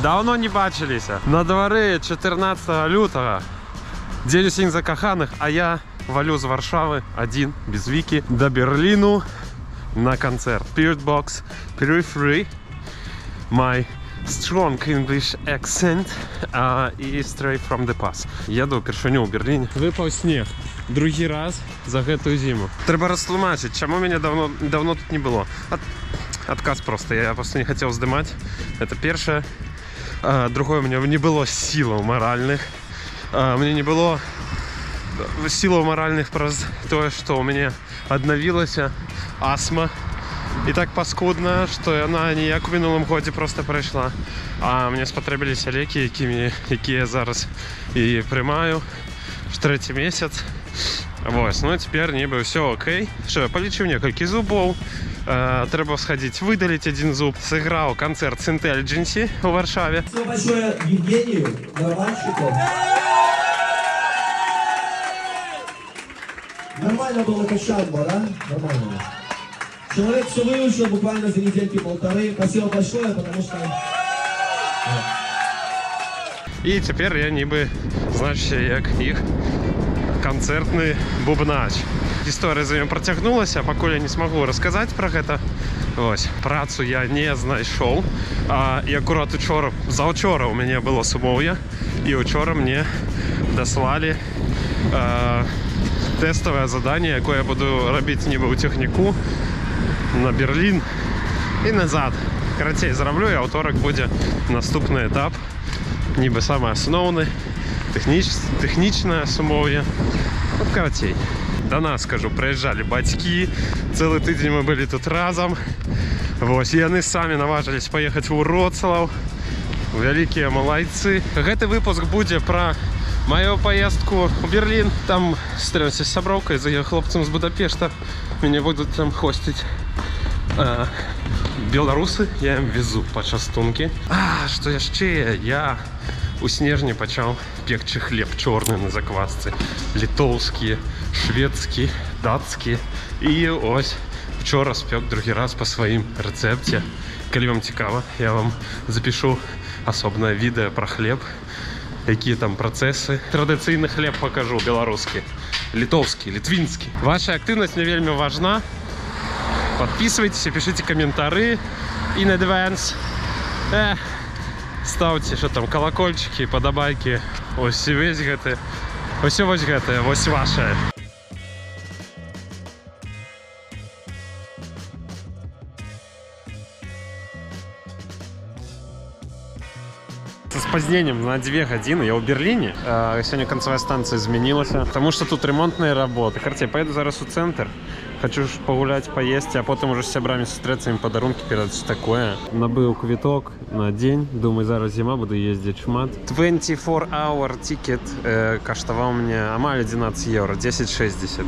Давно не бачились. На дворе 14 лютого. День усіх закоханих, а я валю з Варшави один, без Віки, до Берліну на концерт. Spirit Box, Periphery, my strong English accent і Straight from the Past. Еду впершыню ў Берліне. Випав сніг. Другий раз за гэтую зиму. Треба растлумачыць, чаму мяне давно тут не было. Отказ просто. Я просто не хотел сдымать. Это первое. Другое, у меня не было сил моральных. Мне не было сил моральных про то, что у меня аднавілась астма. І так паскудна, што яна ніяк у мінулым годзе просто прайшла. А мне спатрэбіліся лекі, якія я зараз і прымаю. 3-й месяц. Вось, ну цяпер нібы ўсё окей. Што, палічыў некалькі зубоў. Трэба схадзіць, выдаліць один зуб. Сыграў канцэрт с Intelligency у Варшаве. Спасибо большое Евгению, барабанщику. Нормально было качанба, да? Нормально. Человек все выучил буквально за недельки-полторы. Спасибо большое, потому что... І цяпер я нібы, значыць, як іх канцэртны бубнач. Гісторыя за ім працягнулася, пакуль я не смогу расказаць пра гэта. Вось, працу я не знайшоў. І акурат заўчора у мяне было сумоўе, і учора мне даслалі тэставае заданне, якое я буду рабіць нібы ў тэхніку на Берлін і назад. Карацей, зараблю, і аўторак будзе наступны этап, нібы самы асноўны, тэхнічнае сумоўе. Ну, карацей, до нас, скажу, прыязджалі бацькі, цэлы тыдзень мы былі тут разам. Вось, яны самі наважылись паехаць у Вроцлаў. Вялікія малайцы. Гэты выпуск будзе пра мою поездку в Берлин. Там стрэлься с сяброўкай, за хлопцам з Будапешта. Мяне будуць там хосціць беларусы, я ім везу пачастункі. Што яшчэ? Я у снежні пачаў пекчы хлеб чорны на заквасцы. Літоўскі, шведскі, дацкі. І ось вчора спек другі раз по сваім рэцэпце. Калі вам цікава, я вам запишу асобнае відэа пра хлеб, якія там працэсы. Традыцыйны хлеб пакажу, беларускі, літоўскі, літвінскі. Ваша актыўнасць мне вельмі важна. Подписывайтесь, пишите комментарии in advance. Ставьте, что там, колокольчики, подобайки. Ось весь гэты. Ось гэтае, ось ваше. С спазнением на 2 гадзіны я ў Берліне. Сёння канцевая станция змянілася, потому что тут ремонтные работы. Карцей, поеду зараз у центр. Хочу ж погулять, поесть, а потом уже с сябрами сустрэцца, им подарунки передать, такое. Набыў квиток на день, думаю, зараз зима, буду ездить шмат. 24-hour тикет каштаваў мне амаль 11 евро, 10,60.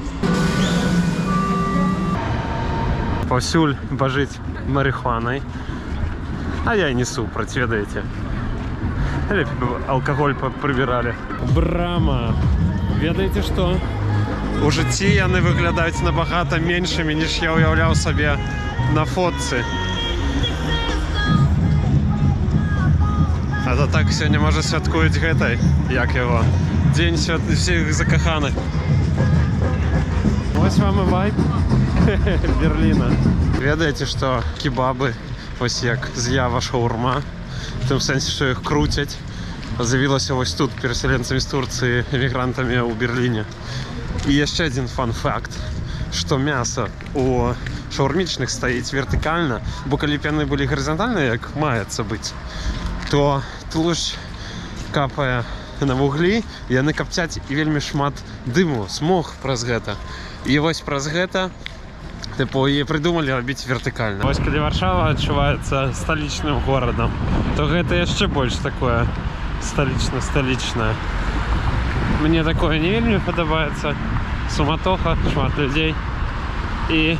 Паўсюль бажыць марихуанай, а я и не супраць, ведаеце. Алкоголь прибирали. Брама. Ведаеце что? У жыцці яны выглядаюць набагата меншымі, ніж я уяўляў сабе на фотцы. А то так сёння, можа, святкуюць гэтай, як яго, дзень усіх закаханых. Вось вам і вайб Берліна. Ведаеце, што кебабы, ось як з'ява шаурма, в тым сэнсе, што іх круцяць, з'явілася вось тут пераселенцамі з Турцыі, эмігрантамі ў Берліне. І яшчэ один фан-факт, што мяса у шаурмічных стаіць вертыкальна, бо калі б яны былі гарызантальныя, як маецца быць, то тлушч капае на вуглі, і яны капцяць і вельмі шмат дыму, смог праз гэта. І вось праз гэта тыпу і прыдумалі рабіць вертыкальна. Вось калі Варшава адчуваецца сталічным горадам, то гэта яшчэ больш такое сталічна-сталічнае. Мне такое не вельмі падабаецца. Суматоха, шмат людзей. І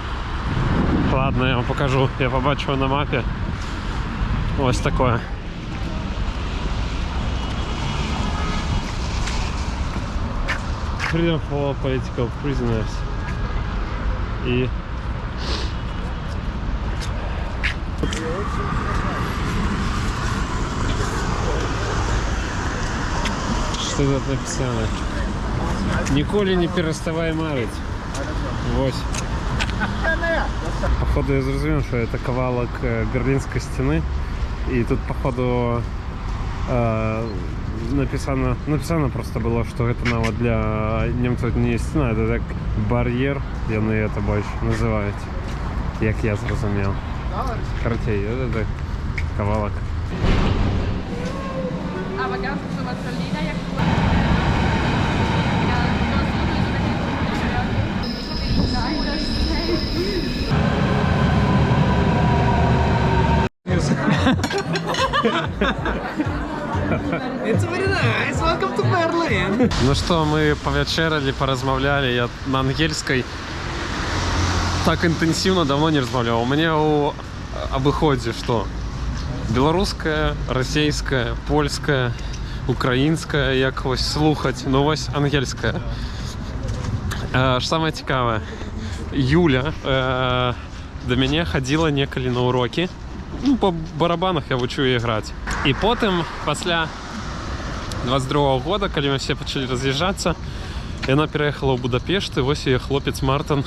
ладно, я вам покажу. Я побачу на мапе. Ось такое. Freedom for all political prisoners. І Что тут написано? Ніколи не переставай марить. Вось. Походу я зрозумів, що це кавалок Берлінської стіни. І тут походу написано просто было, что это навод для немцев не стена, это так бар'єр, яны это больше называют, як я зрозумів. Короче, это кавалок. Aber ganz kurz nochmal zur Lederjacke. Ja, du hast Nein, das It's very nice. Welcome to Berlin. Ну что, мы повечеряли, поразмовляли, я на ангельской так интенсивно давно не размовлял. У меня у обиходе что? Белорусская, российская, польская, українська, як ось слухать, ну ось ангельська. Що саме цікаве, Юля до мене ходила неколи на уроки. Ну, по барабанах я вчу її грати. І потім, після 22-го года, коли ми всі почали роз'їжджатися, вона переїхала в Будапешт, і ось її хлопець Мартин.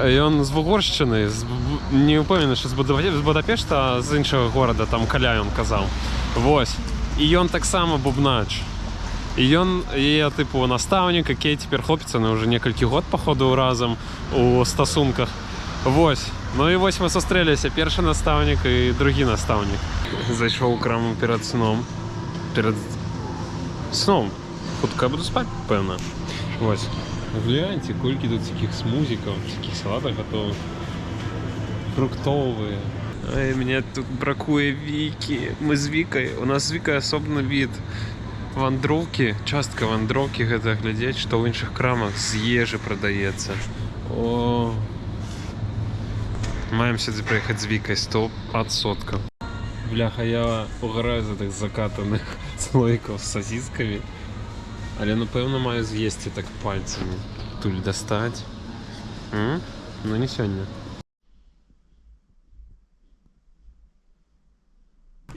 І він з Угорщини, не впевнений, що з Будапешта, а з іншого міста, там Каляй, він казав. Ось. І він так само бубнач. І він є, типу, наставник, який тепер хлопець, вони вже кілька років, походу, разом у стосунках. Ось. Ну і ось ми зустрілися, перший наставник і другий наставник. Зайшов у крам перед сном. Перед сном. Хутко я буду спати, певно. Ось. Гляньте, сколько тут всяких смузиков, всяких салатов готовых. Фруктовые. Ай, мне тут бракує Віки. Ми з Вікою. У нас з Вікою особливий від вандровки. Частка вандровки, гэта глядеть, що в інших крамах з їжі продається. О. Маємо сюди приїхати з Вікою 100%. Бляха, я угораю за тих закатаних слойків з сосисками. Але, напевно, маю з'їсти так пальцями. Туль достать. Ну, не сьогодні.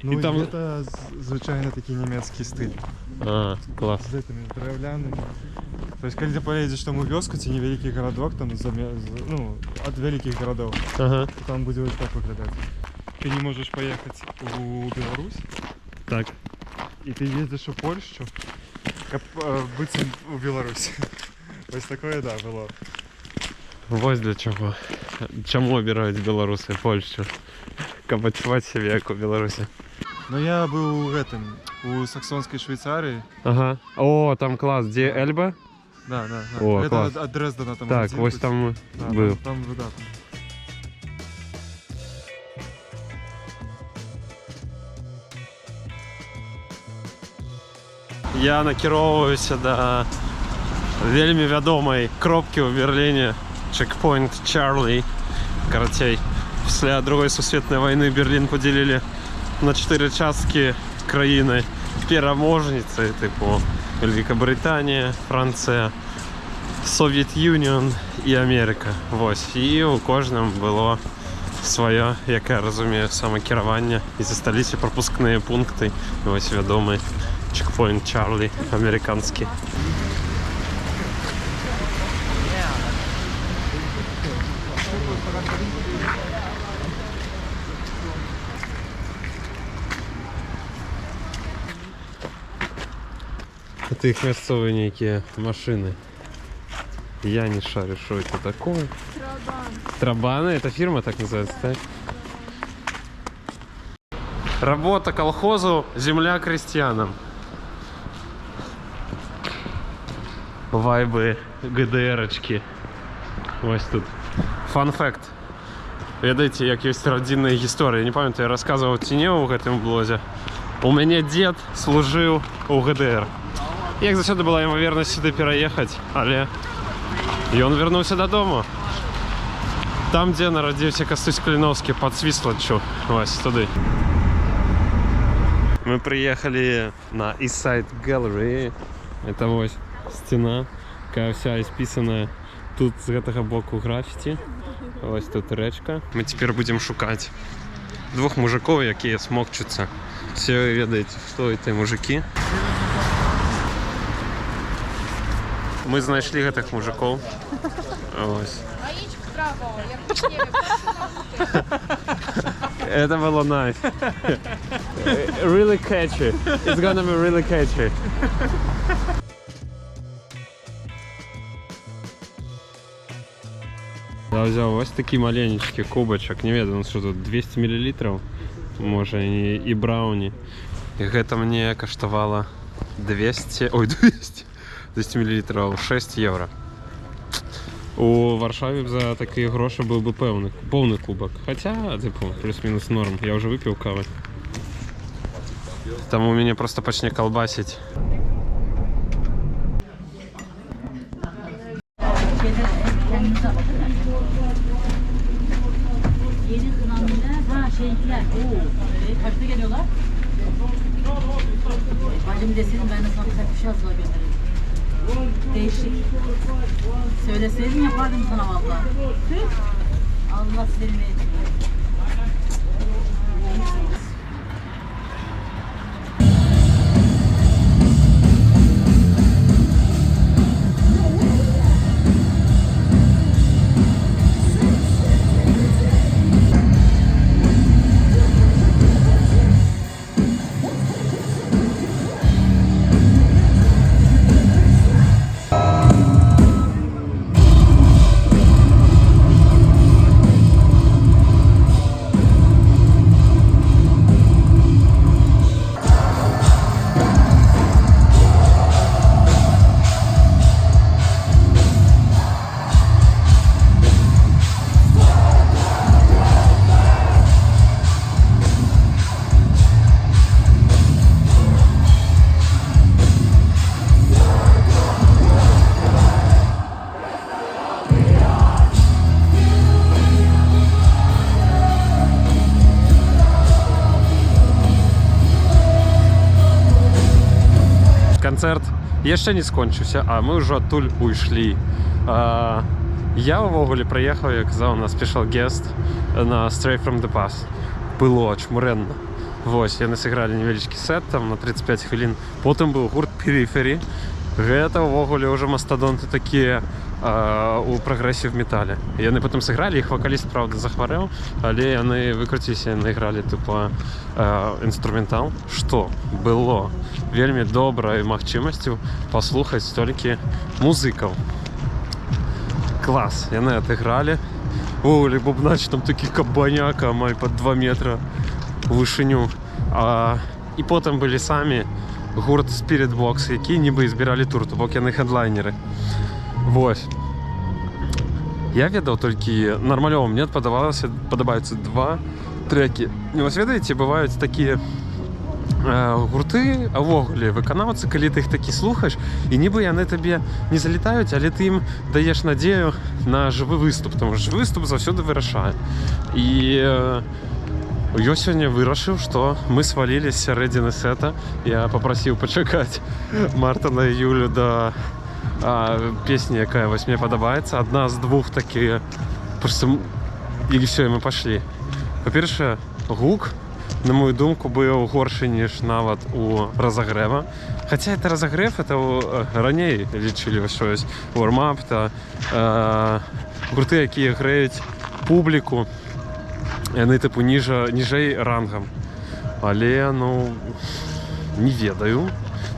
Ну, І там... это, звичайно, такий німецький стиль. А, клас. З этими древляними. То есть, коли ти поїдеш там у вёску, це невеликий городок, там, ну, от великих городов, Ага. то там буде ось так виглядати. Ти не можеш поїхати у Білорусь, Так. і ти їздиш у Польщу, як бути у Білорусі. Ось таке, да, було. Ось для чого. Чому обирають білоруси Польщу? Кабачувати себе, як у Білорусі. Ну, я був у Саксонській Швейцарії. Ага. О, там клас. Де Ельба? Да, да, да. О, Это клас. от Дрездена там. Так, ось там да, був. Там, да. Я накіроўваюся да вельмі вядомай кропкі ў Берліне Checkpoint Charlie. Карацей, після Другой сусветнай вайны Берлін подзялілі на 4 часткі краіны пераможніцы, типу Великабрытанія, Францыя, Совет Юніон і Америка. Вось. І у кожным было сваё, як я разумею, самакіраванне, і засталіся прапускныя пункты. І вось вядомы Checkpoint Charlie американский. Это их мясцовые некие машины. Я не шарю, что это такое. Трабаны, это фирма так называется, так? Работа колхозу, земля крестьянам. Вайби ГДРочки. Ось тут. Фан факт. Ведаеце, як ёсць радзінная гісторыя. Не памятаю, я рассказываў ці не ў гэтым блозе. У мяне дзед служыў у ГДР. Як заўсёды была імавернасць сюды пераехаць, але ён вярнуўся дадому. Там, дзе нарадзіўся Кастусь Каліноўскі, пад Свіслаччу. Вось туды. Мы приехали на East Side Gallery. Это вот стена, такая вся исписанная. Тут с гэтага боку граффити. Вот тут речка. Мы теперь будем шукать двух мужиков, якія смокчуцца. Все ведаете, кто это мужики. Мы знайшли гэтых мужиков. Ось. Маїчку, браво, як в Києві, Это было nice. Really catchy. It's gonna be really catchy. Я взял ось такий маленький кубочек. Не ведаю, що тут 200 мл. Може і брауні. І гэта мне каштавала 200 мл, 6 євро. У Варшаві за такі гроші був би повний кубок. Хоча, типу, плюс-мінус норм. Я вже випив кави. Тому мене просто почне колбасить. Yeni kınanmışlar. Ha şeyler. Oo. Kaçta geliyorlar? Bacım deseydin ben de sana bir şey hazırla göndereyim. Değişik. Söyleseydin yapardım sana valla. Allah seni etsin. Концерт яшчэ не скончыўся, а мы ўжо адтуль уйшлі. Я ўвогуле прыехаў, як казаў, на спешал гест на Stray from the Past. Было чмурэнна. Вось, яны сыгралі невялічкі сет там на 35 хвілін. Потым быў гурт Periphery. Гэта ўвогуле ўжо мастадонты такія у прагрэсіў метале. Яны потым сыгралі, іх вакаліст, правда, захварэў, але яны выкруціліся, яны ігралі тупо інструментал, што было вельмі добрай магчымасцю паслухаць столькі музыкаў. Клас, яны адыгралі. Увогуле бубнач там такі кабаняка, амаль пад 2 метра вышыню. І потым былі самі гурт Spirit Box, які нібы збіралі тур, то бок яны хедлайнеры. Вось. Я ведаў толькі нармалёва, мне падабаюцца 2 трекі. Вось ведаеце, бываюць такія гурты, а ўвогуле выканаўцы, калі ты іх такі слухаеш, і нібы яны табе не залетаюць, але ты ім даеш надзею на жывы выступ, тому што жывы выступ заўсёды вырашае. І я сёння вырашыў, што мы свалілі з сярэдзіны сета. Я папрасіў пачакаць Мартана і Юлю да песні, якая вось мне падабаецца. Адна з 2 такія. Просто і ўсё, і мы пашлі. Па-першае, гук, на мою думку, быў горшы, ніж нават у разагрэва. Хаця это разагрэв, это раней лічылі ўсё. Warm-up, гурты, якія грэюць публіку. Яны тыпу ніжэй рангам. Але, ну, не ведаю.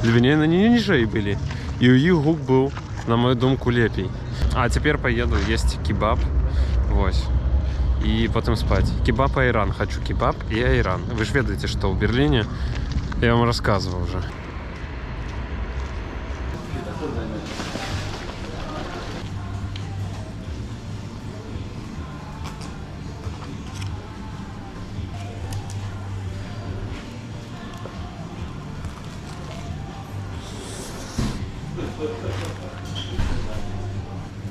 Для мяне яны не ніжэй былі. І ў іх гук быў, на мою думку, лепей. А цяпер паеду есці кебаб. Вось. І потым спаць. Кебаб, айран. Хочу кебаб і айран. Вы ж ведаеце, што ў Берліне, я вам рассказываў уже.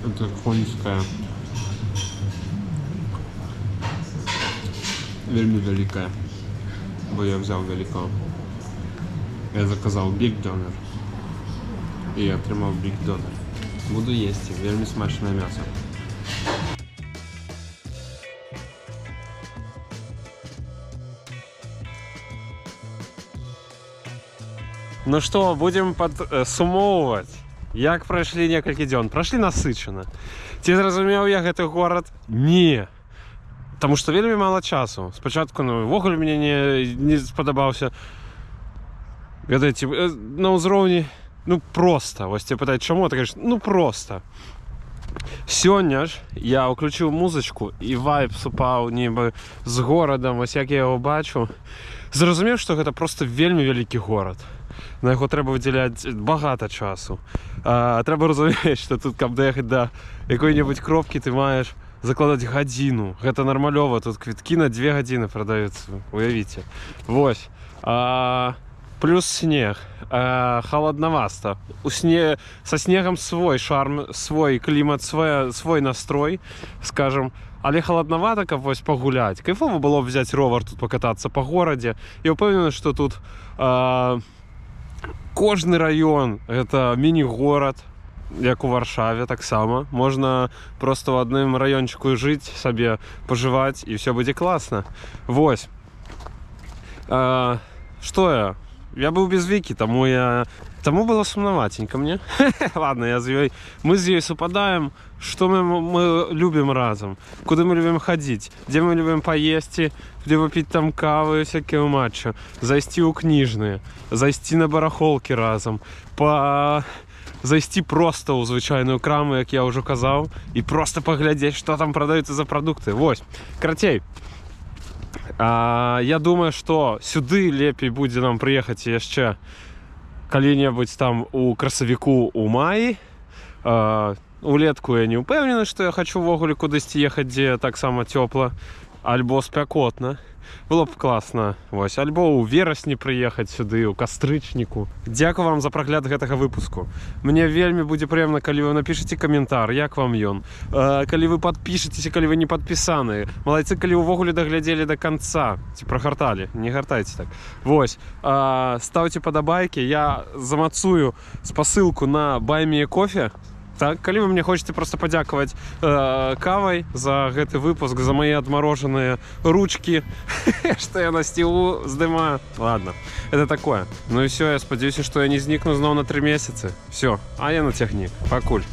Это конская. Вельмі вялікая. Бо я взял великого. Я заказал Big Doner. І я отримав Big Doner. Буду їсти. Вельмі смачне м'ясо. Ну что, будем подсумовывать. Як прайшлі некалькі дзён? Прайшлі насычана. Ці зразумеў я гэты горад? Не. Таму што вельмі мала часу. Спачатку увогуле мне не спадабаўся. Ведаеце, на ўзроўні проста. Вось тебе пытаюць, чаму? Ты кажаш, проста. Сёння ж я ўключыў музычку і вайб супаў нібы з горадам, вось як я яго бачу. Зразумеў, што гэта проста вельмі вялікі горад. На яго трэба выдзяляць багата часу. Трэба разумець, што тут, каб даехаць да якой-небудзь кропкі, ты маеш закладаць гадзіну. Гэта нармалёва, тут квіткі на 2 гадзіны прадаюцца, уявіце. Вось. Плюс снег. Халаднаваста. Са снегам свой шарм, свой клімат, свой настрой, скажем. Але халаднавата, каб вось пагуляць. Кайфова было б взяць ровар тут пакатацца па горадзе. Я ўпэўнены, што тут кожны раён гэта міні-горад, як у Варшаве таксама. Можна проста ў адным раёнчыку жыць сабе, пажываць, і ўсё будзе класна. Вось. Што я? Я быў без Вікі, таму было сумнаватенька мне. Ладно, мы з ёй супадаем, што мы любім разам, куды мы любім хадзіць, дзе мы любім паесці, дзе выпіць там кавы, всякія матчы, зайсці ў кніжныя, зайсці на барахолкі разам, зайсці проста ў звычайную краму, як я ўжо казаў, і проста паглядзець, што там прадаюцца за прадукты. Вось, карацей. Я думаю, што сюды лепей будзе нам прыехаць яшчэ калі-небудзь там у красавіку, у маі. Улетку я не ўпэўнены, што я хачу ўвогуле кудысьці ехаць, дзе таксама цёпла, альбо спякотна. Было б класна. Вось, альбо ў верасні прыехаць сюды, у кастрычніку. Дзякую вам за прагляд гэтага выпуску. Мне вельмі будзе прыемна, калі вы напішыце каментар, як вам ён. Калі вы падпішыцеся, калі вы не падпісаныя. Малайцы, калі ўвогуле даглядзелі да канца. Ці прагарталі, не гартайце так. Вось, стаўце падабайкі, я замацую спасылку на Buy Me a Coffee. Так, калі вы мне хочаце проста падзякаваць кавай за гэты выпуск, за мае адмарожаныя ручкі, што я на сцілу здымаю. Ладно, это такое. Ну і все, я спадзяюся, што я не знікну зноў на 3 месяцы. Все, а я на цягнік. Пакуль.